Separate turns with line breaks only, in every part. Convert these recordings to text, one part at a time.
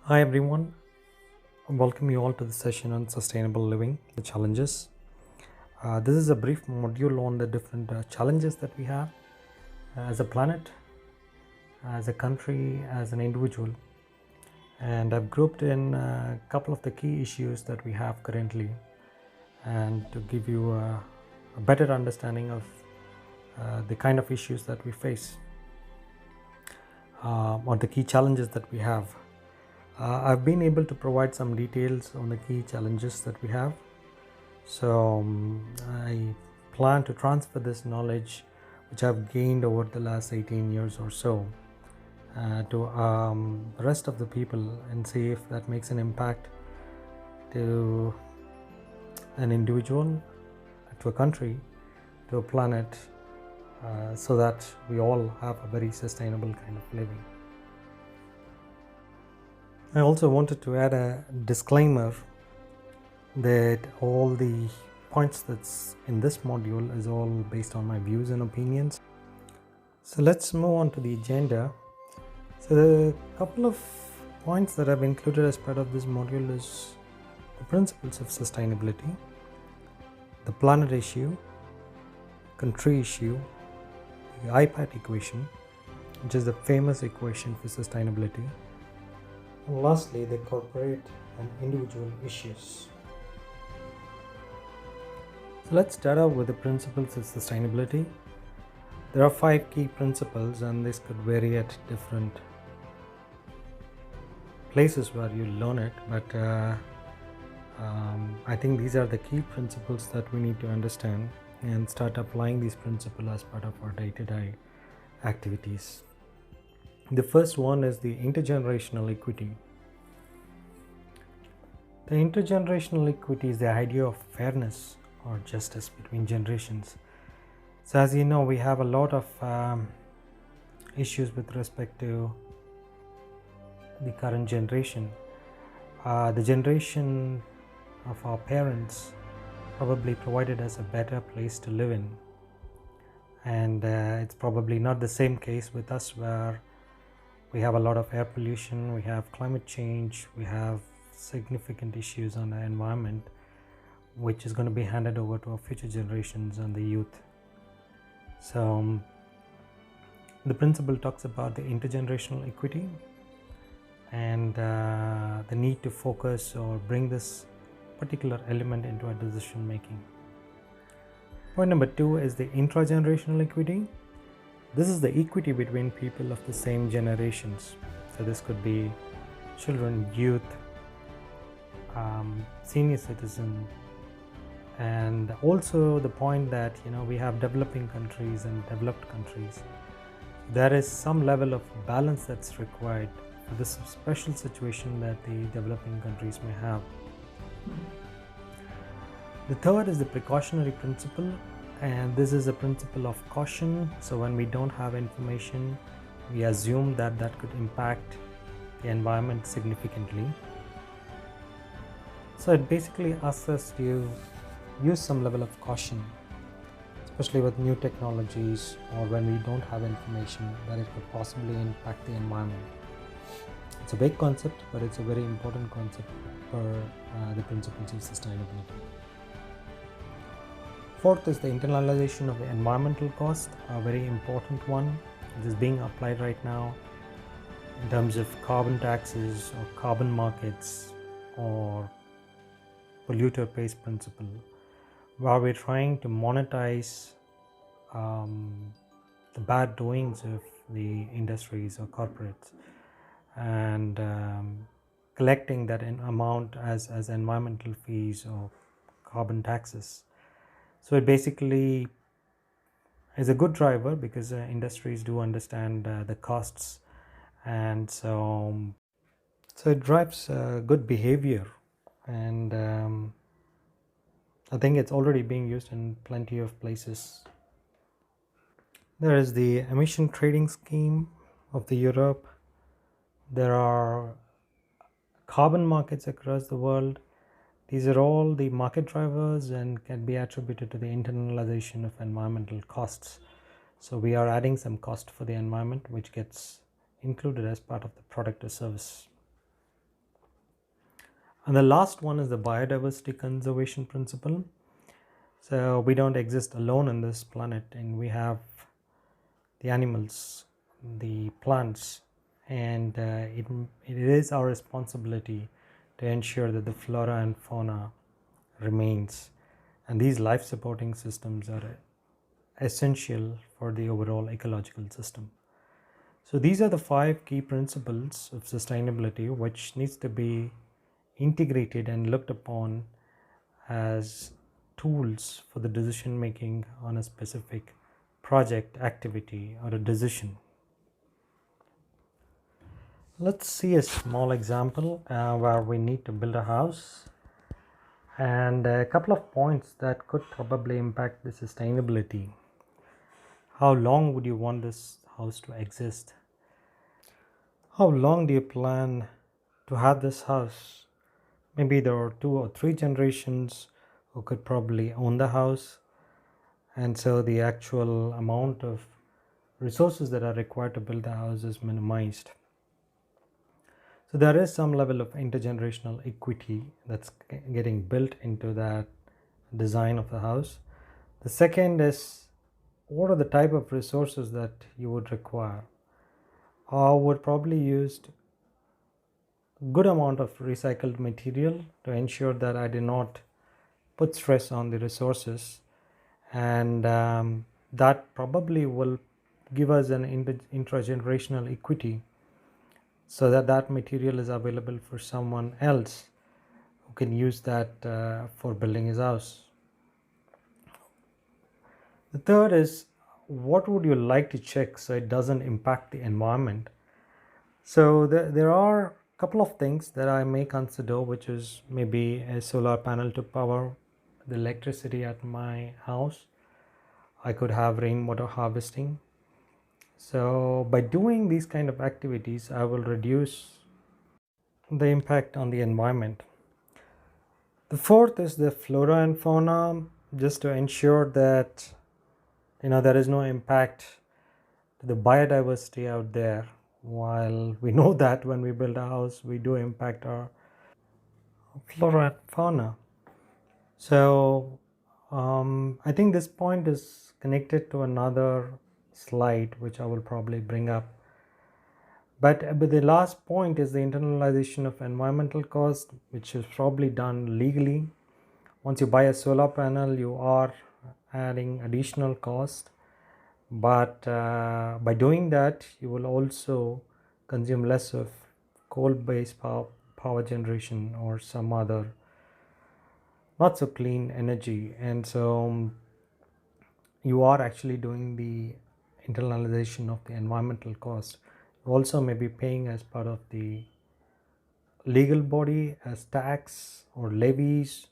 Hi everyone, welcome you all to the session on sustainable living, the challenges. This is a brief module on the different challenges that we have as a planet, as a country, as an individual. And I've grouped in a couple of the key issues that we have currently, and to give you a better understanding of the kind of issues that we face, or the key challenges that we have. I've been able to provide some details on the key challenges that we have. So I plan to transfer this knowledge, which I've gained over the last 18 years or so, to the rest of the people and see if that makes an impact to an individual, to a country, to a planet, so that we all have a very sustainable kind of living. I also wanted to add a disclaimer that all the points that's in this module is all based on my views and opinions. So let's move on to the agenda. So the couple of points that I've included as part of this module is the principles of sustainability, the planet issue, country issue, the IPAT equation, which is the famous equation for sustainability, and lastly the corporate and individual issues. So let's start out with the principles of sustainability. There are 5 key principles, and this could vary at different places where you learn it, but I think these are the key principles that we need to understand and start applying these principles as part of our day-to-day activities. The first one is the intergenerational equity. The intergenerational equity is the idea of fairness or justice between generations. So as you know, we have a lot of issues with respect to the current generation. The generation of our parents probably provided us a better place to live in, and it's probably not the same case with us, where we have a lot of air pollution, we have climate change, we have significant issues on the environment, which is going to be handed over to our future generations and the youth. So the principle talks about the intergenerational equity and the need to focus or bring this particular element into our decision making. Point number 2 is the intragenerational equity. This is the equity between people of the same generations. So this could be children, youth, senior citizen, and also the point that we have developing countries and developed countries. There is some level of balance that's required for this special situation that the developing countries may have. The third is the precautionary principle, and this is a principle of caution. So when we don't have information, we assume that could impact the environment significantly. So it basically asks us to use some level of caution, especially with new technologies or when we don't have information that it could possibly impact the environment. It's a big concept, but it's a very important concept for the principles of sustainability. Fourth is the internalization of the environmental cost, a very important one. It is being applied right now in terms of carbon taxes or carbon markets or polluter pays principle, where we're trying to monetize the bad doings of the industries or corporates, and collecting that amount as environmental fees or carbon taxes. So it basically is a good driver because industries do understand the costs, and so it drives good behavior, and I think it's already being used in plenty of places. There is the emission trading scheme of the Europe. There are carbon markets across the world. These are all the market drivers and can be attributed to the internalization of environmental costs. So we are adding some cost for the environment, which gets included as part of the product or service. And the last one is the biodiversity conservation principle. So we don't exist alone on this planet, and we have the animals, the plants, and it is our responsibility to ensure that the flora and fauna remains, and these life supporting systems are essential for the overall ecological system. So these are the 5 key principles of sustainability which needs to be integrated and looked upon as tools for the decision making on a specific project, activity, or a decision. Let's see a small example where we need to build a house, and a couple of points that could probably impact the sustainability. How long would you want this house to exist? How long do you plan to have this house? Maybe there are 2 or 3 generations who could probably own the house, and so the actual amount of resources that are required to build the house is minimized. So there is some level of intergenerational equity that's getting built into that design of the house. The second is, what are the type of resources that you would require? I would probably use good amount of recycled material to ensure that I do not put stress on the resources, and that probably will give us an intergenerational equity, so that that material is available for someone else who can use that for building his house. The third is, what would you like to check so it doesn't impact the environment? So there are a couple of things that I may consider, which is maybe a solar panel to power the electricity at my house. I could have rainwater harvesting. So by doing these kind of activities, I will reduce the impact on the environment. The fourth is the flora and fauna, just to ensure that there is no impact to the biodiversity out there. While we know that when we build a house, we do impact our flora and fauna. So I think this point is connected to another slide, which I will probably bring up. But the last point is the internalization of environmental cost, which is probably done legally. Once you buy a solar panel, you are adding additional cost, but by doing that, you will also consume less of coal-based power generation or some other not so clean energy, and so you are actually doing the internalization of the environmental cost. You also may be paying as part of the legal body as tax or levies.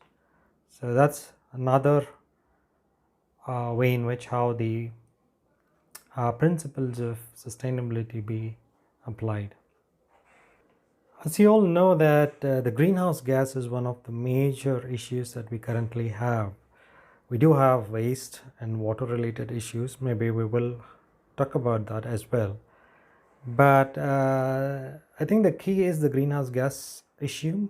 So that's another way in which how the principles of sustainability be applied. As you all know that the greenhouse gas is one of the major issues that we currently have. We do have waste and water related issues. Maybe we will talk about that as well. But I think the key is the greenhouse gas issue.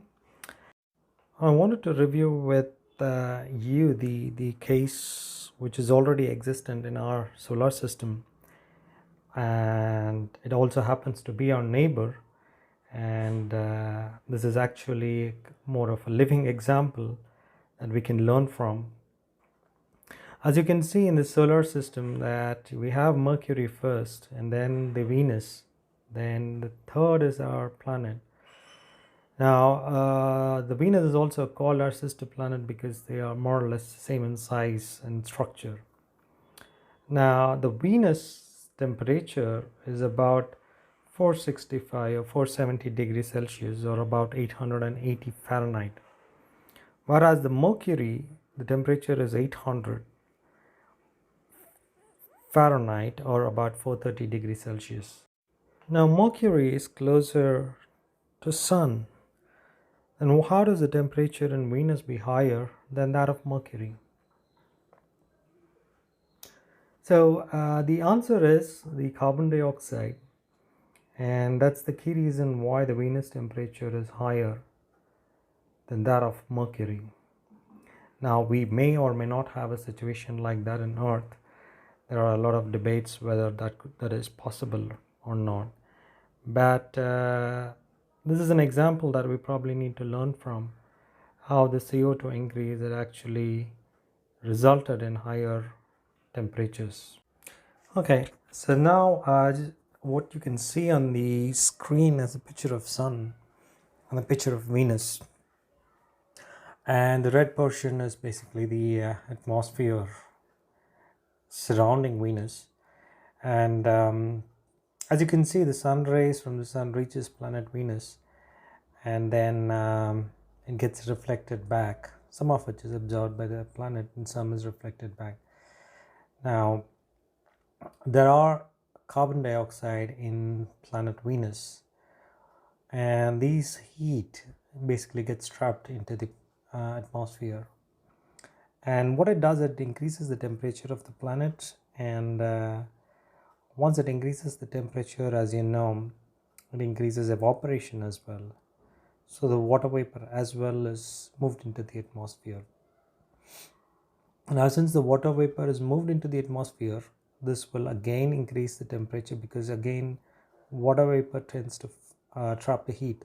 I wanted to review with you the case which is already existent in our solar system, and it also happens to be our neighbor, and this is actually more of a living example that we can learn from. As you can see in the solar system, that we have Mercury first, and then the Venus, then the third is our planet. Now the Venus is also called our sister planet because they are more or less the same in size and structure. Now the Venus temperature is about 465 or 470 degrees Celsius, or about 880 Fahrenheit, whereas the Mercury, the temperature is 800 Fahrenheit, or about 430 degrees Celsius. Now Mercury is closer to Sun, and how does the temperature in Venus be higher than that of Mercury? So the answer is the carbon dioxide, and that's the key reason why the Venus temperature is higher. than that of Mercury. Now, we may or may not have a situation like that in Earth. There are a lot of debates whether that is possible or not. But this is an example that we probably need to learn from, how the CO2 increase had actually resulted in higher temperatures. Okay, so now what you can see on the screen is a picture of Sun and a picture of Venus. And the red portion is basically the atmosphere surrounding Venus. And as you can see, the sun rays from the sun reaches planet Venus, and then it gets reflected back. Some of it is absorbed by the planet and some is reflected back. Now, there are carbon dioxide in planet Venus, and these heat basically gets trapped into the atmosphere. And what it does, it increases the temperature of the planet, and once it increases the temperature, as you know, it increases evaporation as well. So the water vapor as well is moved into the atmosphere. Now, since the water vapor is moved into the atmosphere, this will again increase the temperature, because again water vapor tends to trap the heat.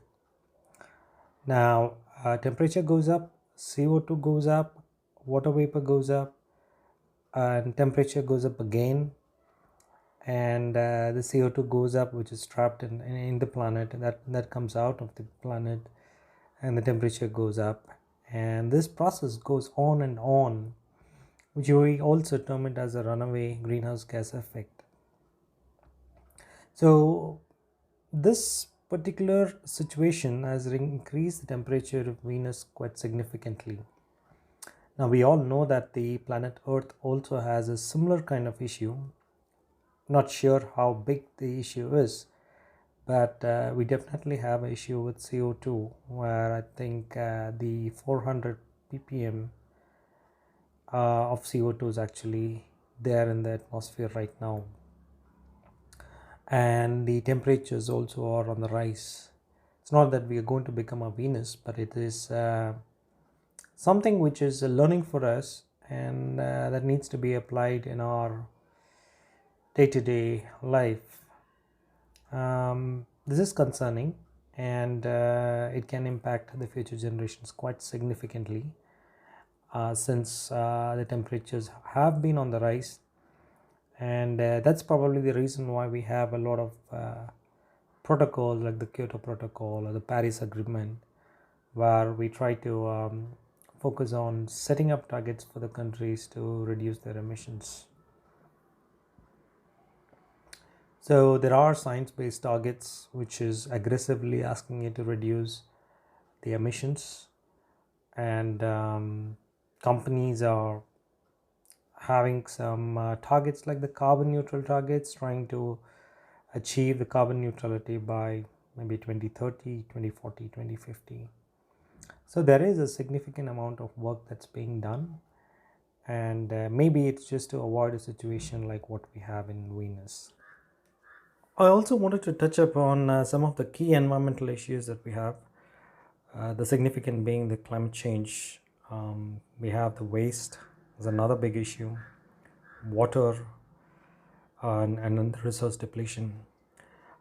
Now, temperature goes up, CO2 goes up, water vapor goes up, and temperature goes up again, and the CO2 goes up, which is trapped in the planet, and that comes out of the planet, and the temperature goes up, and this process goes on and on, which we also term it as a runaway greenhouse gas effect. So this particular situation has increased the temperature of Venus quite significantly. Now, we all know that the planet Earth also has a similar kind of issue. Not sure how big the issue is, but we definitely have an issue with CO2, where I think the 400 ppm of CO2 is actually there in the atmosphere right now, and the temperatures also are on the rise. It's not that we are going to become a Venus, but it is something which is a learning for us, and that needs to be applied in our day-to-day life. This is concerning, and it can impact the future generations quite significantly, since the temperatures have been on the rise, and that's probably the reason why we have a lot of protocols like the Kyoto Protocol or the Paris Agreement, where we try to focus on setting up targets for the countries to reduce their emissions. So there are science-based targets which is aggressively asking you to reduce the emissions, and companies are having some targets like the carbon neutral targets, trying to achieve the carbon neutrality by maybe 2030, 2040, 2050. So there is a significant amount of work that's being done, and maybe it's just to avoid a situation like what we have in Venus. I also wanted to touch upon some of the key environmental issues that we have, the significant being the climate change. We have the waste is another big issue, water, and the resource depletion.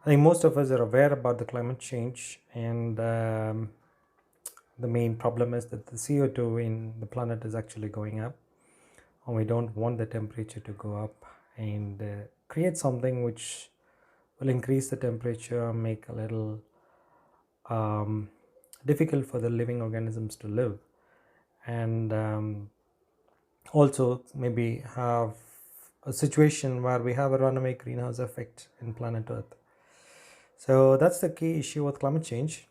I think most of us are aware about the climate change, and the main problem is that the CO2 in the planet is actually going up, and we don't want the temperature to go up and create something which will increase the temperature, make a little difficult for the living organisms to live, and also maybe have a situation where we have a runaway greenhouse effect in planet Earth. So that's the key issue with climate change.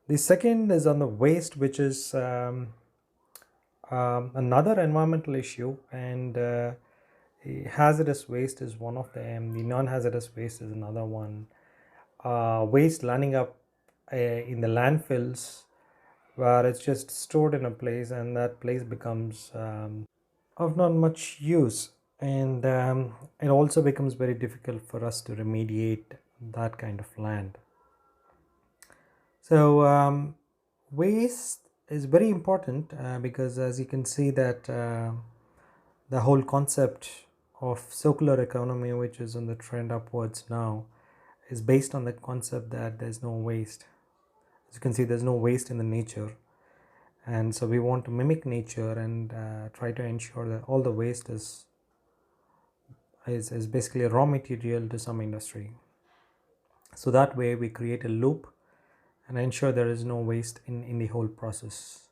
The second is on the waste, which is another environmental issue, and hazardous waste is one of them. The non-hazardous waste is another one. Waste landing up in the landfills, where it's just stored in a place, and that place becomes of not much use, and it also becomes very difficult for us to remediate that kind of land. So waste is very important because as you can see that the whole concept of circular economy, which is on the trend upwards now, is based on the concept that there's no waste. As you can see, there's no waste in the nature, and so we want to mimic nature and try to ensure that all the waste is basically a raw material to some industry. So that way we create a loop and ensure there is no waste in the whole process.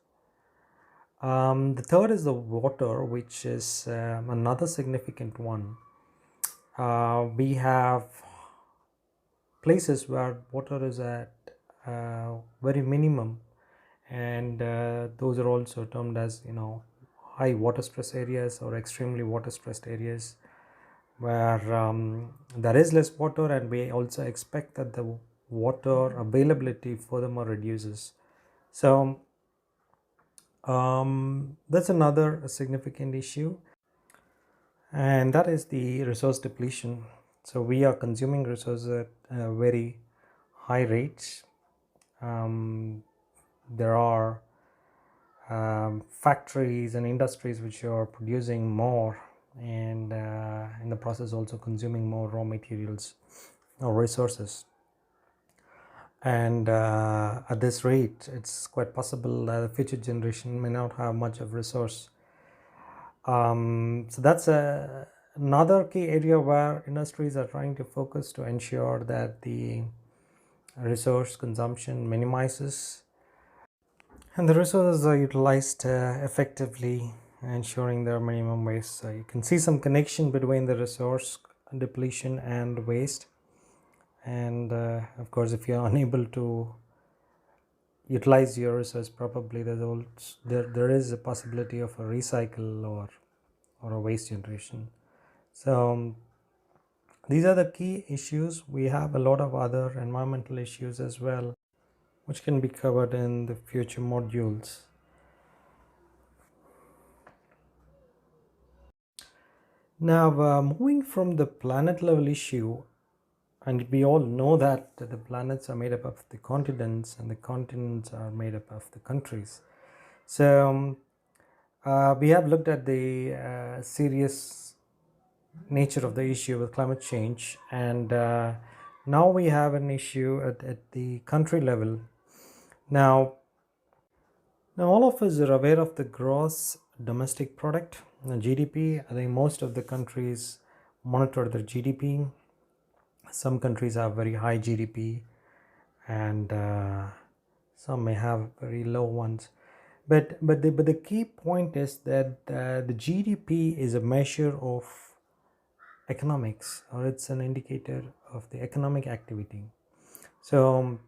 The third is the water, which is another significant one. We have places where water is at very minimum, and those are also termed as high water stress areas or extremely water stressed areas, where there is less water, and we also expect that the water availability furthermore reduces. So that's another significant issue, and that is the resource depletion. So we are consuming resources at very high rates. There are factories and industries which are producing more, and in the process also consuming more raw materials or resources. And at this rate, it's quite possible that the future generation may not have much of resource. So that's another key area where industries are trying to focus to ensure that the resource consumption minimizes and the resources are utilized effectively, ensuring their minimum waste. So you can see some connection between the resource depletion and waste. And of course, if you are unable to utilize your resource properly, there is a possibility of a recycle or a waste generation. So these are the key issues. We have a lot of other environmental issues as well, which can be covered in the future modules. Now, moving from the planet level issue, and we all know that the planets are made up of the continents, and the continents are made up of the countries. So we have looked at the serious nature of the issue with climate change, and now we have an issue at the country level. Now all of us are aware of the gross domestic product, the GDP. I think most of the countries monitor their GDP. Some countries have very high GDP, and some may have very low ones. But the key point is that the GDP is a measure of economics, or it's an indicator of the economic activity. So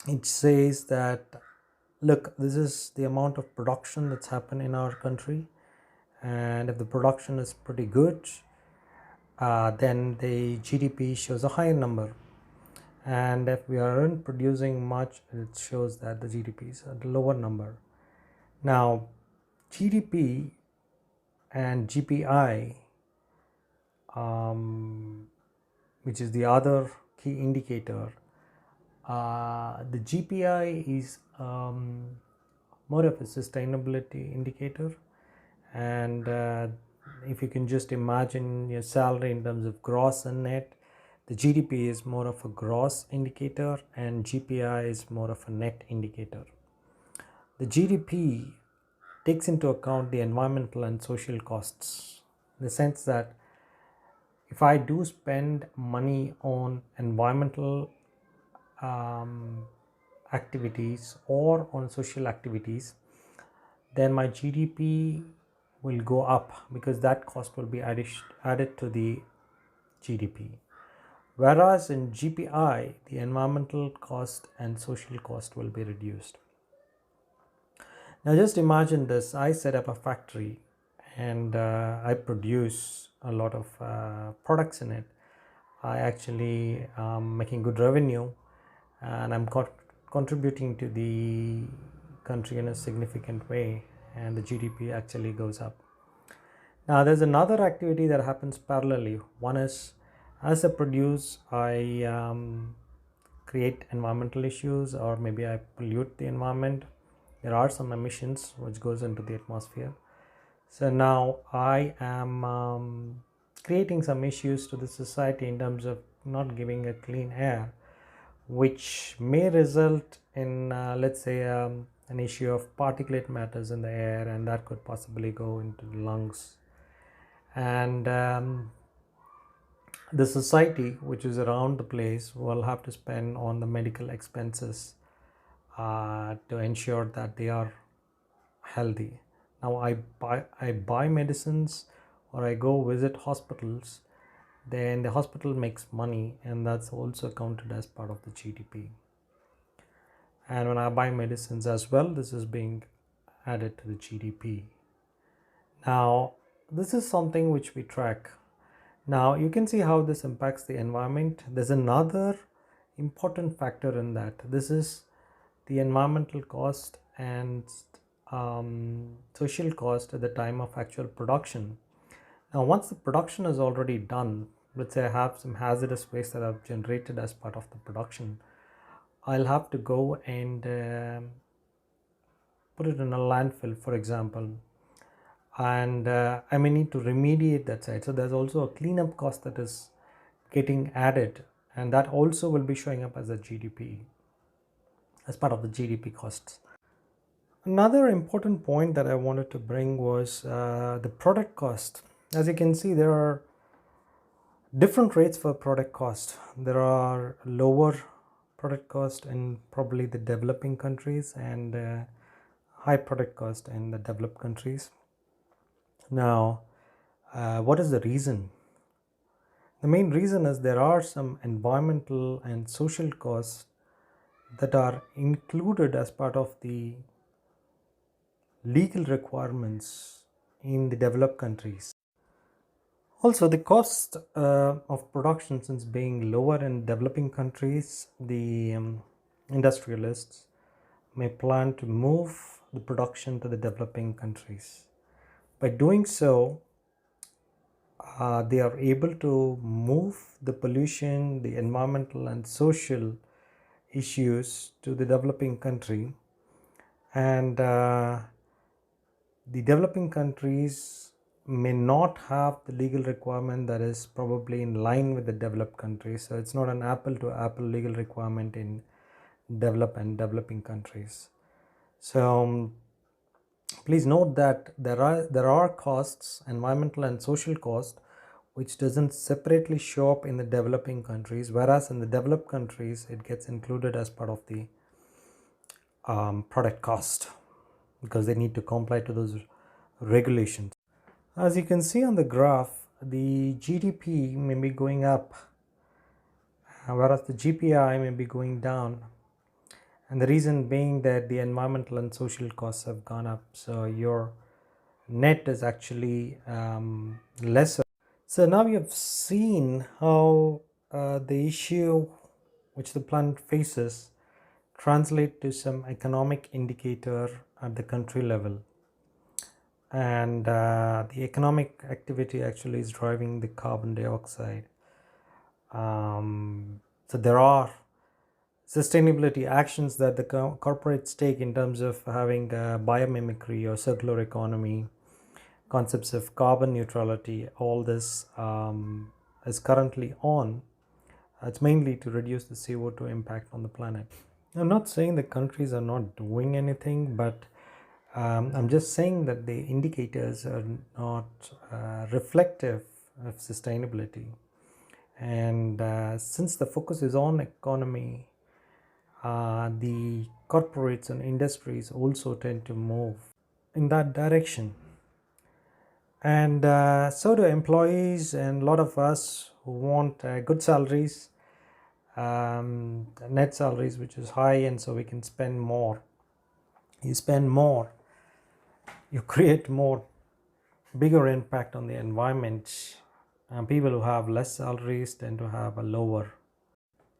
it says that, look, this is the amount of production that's happened in our country, and if the production is pretty good, then the GDP shows a higher number, and if we aren't producing much, it shows that the GDP is at a lower number. Now GDP and GPI, which is the other key indicator, the GPI is more of a sustainability indicator, and if you can just imagine your salary in terms of gross and net, the GDP is more of a gross indicator and GPI is more of a net indicator. The GDP takes into account the environmental and social costs, in the sense that if I do spend money on environmental activities or on social activities, then my GDP will go up because that cost will be added to the GDP. Whereas in GPI, the environmental cost and social cost will be reduced. Now just imagine this: I set up a factory and I produce a lot of products in it. I actually making good revenue, and I'm contributing to the country in a significant way, and the GDP actually goes up. Now there's another activity that happens parallelly. One is, as a produce, I create environmental issues, or maybe I pollute the environment, there are some emissions which goes into the atmosphere. So now I am creating some issues to the society in terms of not giving a clean air, which may result in let's say an issue of particulate matters in the air, and that could possibly go into the lungs. And the society which is around the place will have to spend on the medical expenses to ensure that they are healthy. Now I buy medicines or I go visit hospitals, then the hospital makes money, and that's also counted as part of the GDP. And when I buy medicines as well, this is being added to the GDP. Now this is something which we track. Now you can see how this impacts the environment. There's another important factor in that. This is the environmental cost and social cost at the time of actual production. Now once the production is already done, let's say I have some hazardous waste that I've generated as part of the production, I'll have to go and put it in a landfill, for example, and I may need to remediate that site. So there's also a cleanup cost that is getting added, and that also will be showing up as a GDP, as part of the GDP costs. Another important point that I wanted to bring was the product cost. As you can see, there are different rates for product cost. There are lower product cost in probably the developing countries, and high product cost in the developed countries. Now, what is the reason? The main reason is there are some environmental and social costs that are included as part of the legal requirements in the developed countries. Also, the cost of production, since being lower in developing countries, the industrialists may plan to move the production to the developing countries. By doing so, they are able to move the pollution, the environmental and social issues to the developing country, and the developing countries may not have the legal requirement that is probably in line with the developed countries. So it's not an apple to apple legal requirement in developed and developing countries. So please note that there are costs, environmental and social cost, which doesn't separately show up in the developing countries, whereas in the developed countries it gets included as part of the product cost, because they need to comply to those regulations. As you can see on the graph, the GDP may be going up, whereas the GPI may be going down, and the reason being that the environmental and social costs have gone up, so your net is actually lesser. So now we have seen how the issue which the planet faces translate to some economic indicator at the country level, and the economic activity actually is driving the carbon dioxide. So there are sustainability actions that the corporates take in terms of having biomimicry or circular economy, concepts of carbon neutrality. All this is currently on. It's mainly to reduce the CO2 impact on the planet. I'm not saying the countries are not doing anything, but I'm just saying that the indicators are not reflective of sustainability. And since the focus is on economy, the corporates and industries also tend to move in that direction. And so do employees and a lot of us who want good salaries, net salaries which is high, and so we can spend more. You spend more, you create more, bigger impact on the environment. And people who have less salaries tend to have a lower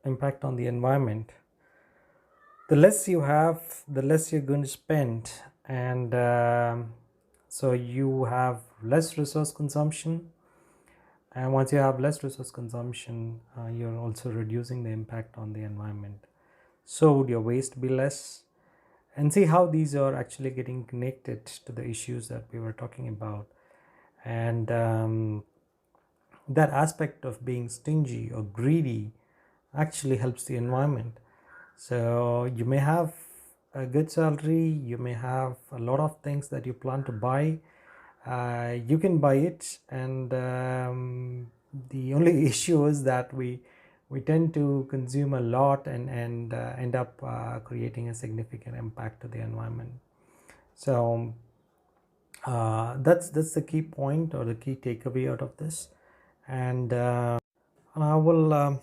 impact on the environment. The less you have, the less you're going to spend, and so you have less resource consumption. And once you have less resource consumption, you're also reducing the impact on the environment. So would your waste be less? and see how these are actually getting connected to the issues that we were talking about. And that aspect of being stingy or greedy actually helps the environment. So you may have a good salary, you may have a lot of things that you plan to buy, you can buy it, and the only issue is that we tend to consume a lot and end up creating a significant impact to the environment. So that's the key point or the key takeaway out of this. And I will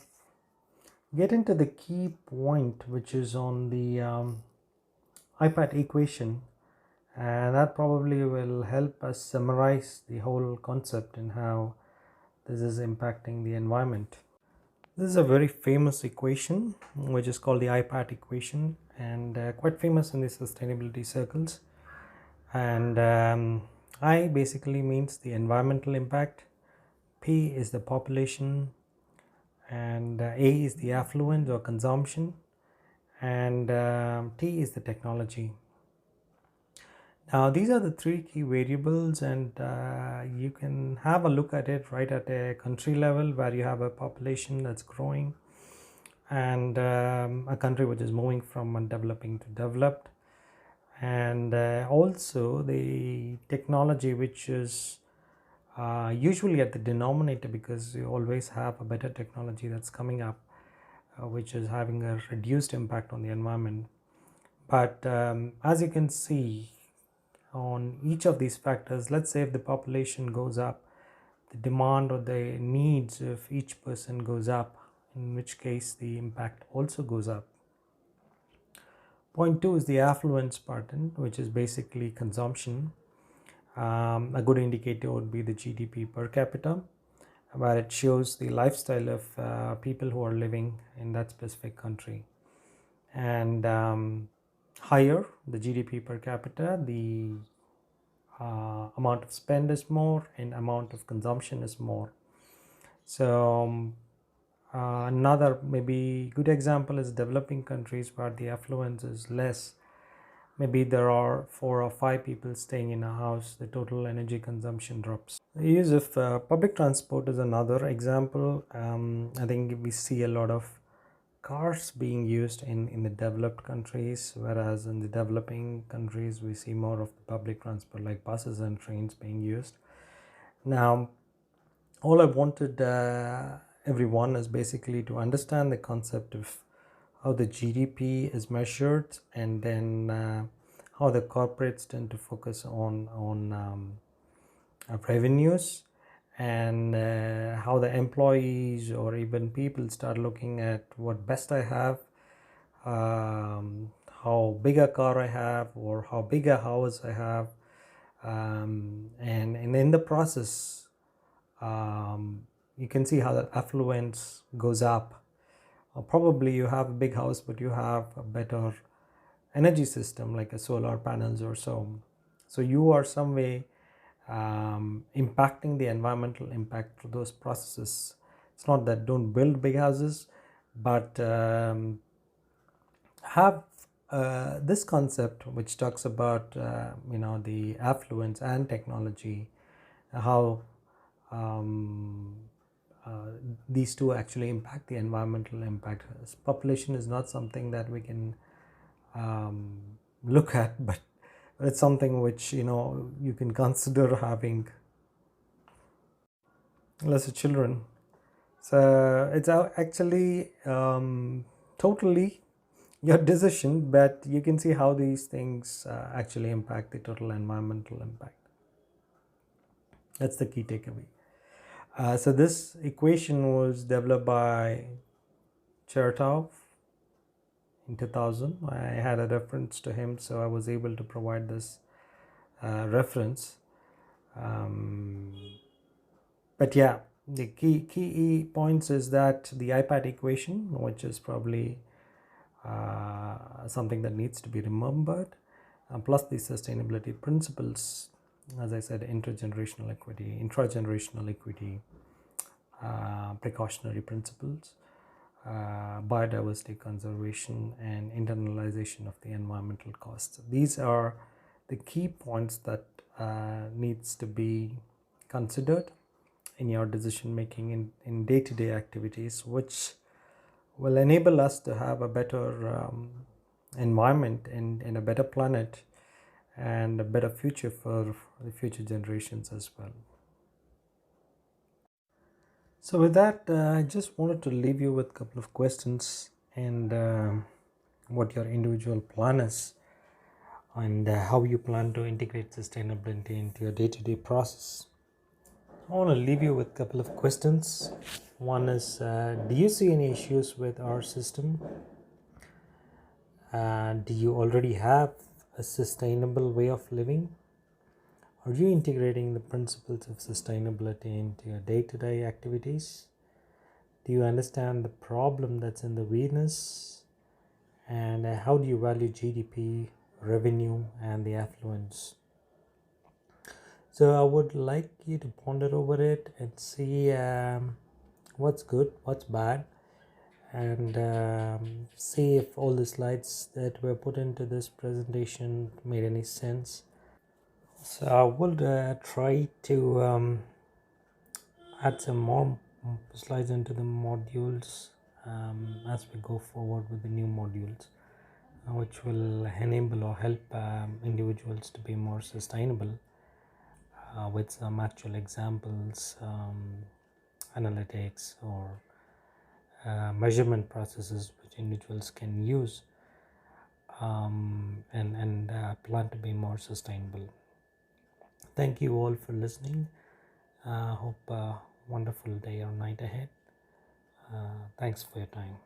get into the key point, which is on the IPAT equation, and that probably will help us summarize the whole concept and how this is impacting the environment. This is a very famous equation which is called the IPAT equation, and quite famous in the sustainability circles. And I basically means the environmental impact, P is the population, and A is the affluent or consumption, and T is the technology. Now these are the three key variables, and you can have a look at it right at a country level, where you have a population that's growing, and a country which is moving from undeveloping to developed, and also the technology, which is usually at the denominator, because you always have a better technology that's coming up, which is having a reduced impact on the environment. But as you can see on each of these factors, let's say if the population goes up, the demand or the needs of each person goes up, in which case the impact also goes up. Point 2 is the affluence pattern, which is basically consumption. A good indicator would be the GDP per capita, where it shows the lifestyle of people who are living in that specific country. And higher the GDP per capita, the amount of spend is more and amount of consumption is more. So another maybe good example is developing countries, where the affluence is less. Maybe there are 4 or 5 people staying in a house, the total energy consumption drops. The use of public transport is another example. I think we see a lot of cars being used in the developed countries, whereas in the developing countries we see more of the public transport like buses and trains being used. Now, all I wanted everyone is basically to understand the concept of how the GDP is measured, and then how the corporates tend to focus on revenues, and how the employees or even people start looking at what best I have, how big a car I have, or how big a house I have, and in the process you can see how the affluence goes up. Probably you have a big house, but you have a better energy system like a solar panels or so. So you are some way impacting the environmental impact through those processes. It's not that don't build big houses, but have this concept which talks about the affluence and technology, how these two actually impact the environmental impact. Population is not something that we can look at, but it's something which you can consider having lesser children. So it's actually totally your decision, but you can see how these things actually impact the total environmental impact. That's the key takeaway. So this equation was developed by Chertoff in 2000. I had a reference to him, so I was able to provide this reference. But yeah, the key points is that the IPAT equation, which is probably something that needs to be remembered, plus the sustainability principles, as I said, intergenerational equity, intragenerational equity, precautionary principles, biodiversity conservation, and internalization of the environmental costs. These are the key points that needs to be considered in your decision making in day-to-day activities, which will enable us to have a better environment and a better planet and a better future for the future generations as well. So with that, I just wanted to leave you with a couple of questions and what your individual plan is and how you plan to integrate sustainability into your day-to-day process. I want to leave you with a couple of questions. One is, do you see any issues with our system? Do you already have a sustainable way of living? Are you integrating the principles of sustainability into your day-to-day activities? Do you understand the problem that's in the weakness? And how do you value GDP, revenue, and the affluence? So I would like you to ponder over it and see what's good, what's bad, and see if all the slides that were put into this presentation made any sense. So I will try to add some more slides into the modules as we go forward with the new modules, which will enable or help individuals to be more sustainable with some actual examples, analytics, or measurement processes which individuals can use and plan to be more sustainable. Thank you all for listening. Hope a wonderful day or night ahead. Thanks for your time.